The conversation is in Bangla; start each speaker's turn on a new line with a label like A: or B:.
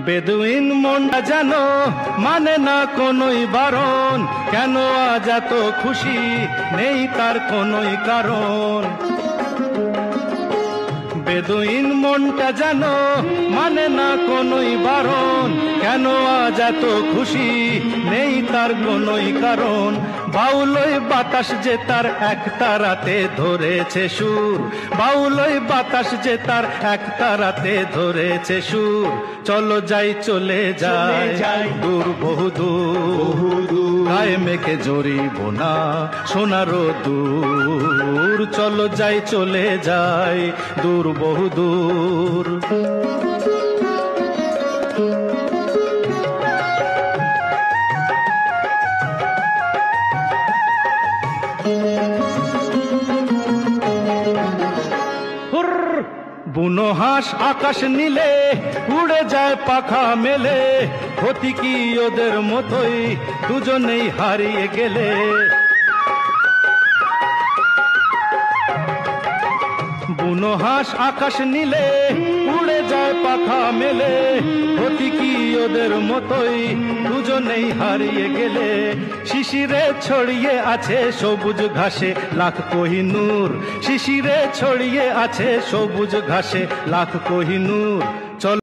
A: বেদুইন মনটা যেন মানে না কোনোই বারণ, কেন আজ এত খুশি নেই তার কোনোই কারণ। বেদুইন মনটা যেন মানে না কোনোই বারণ, কেন আজ এত খুশি নেই তার কোনোই কারণ। বাউলই বাতাস যে তার এক তারাতে ধরেছে সুর, বাউলই বাতাস যে তার এক তারাতে ধরেছে সুর। চলো যাই চলে যাই দূর বহুদূর, গায়ে মেখে জড়িব না সোনারো দূর। চলো যাই চলে যাই দূর বহুদূর। বুনো হাঁস আকাশ নীলে উড়ে যায় পাখা মেলে, ক্ষতি কি ওদের মতোই দুজনেই হারিয়ে গেলে। বুনো হাঁস আকাশ নীলে উড়ে যায় পাখা মেলে, ক্ষতি কি ওদের মতোই দুজনেই হারিয়ে গেলে। শিশিরে ছড়িয়ে আছে সবুজ ঘাসে লাখ কোহিনূর, শিশিরে ছড়িয়ে আছে সবুজ ঘাসে লাখ কোহিনূর।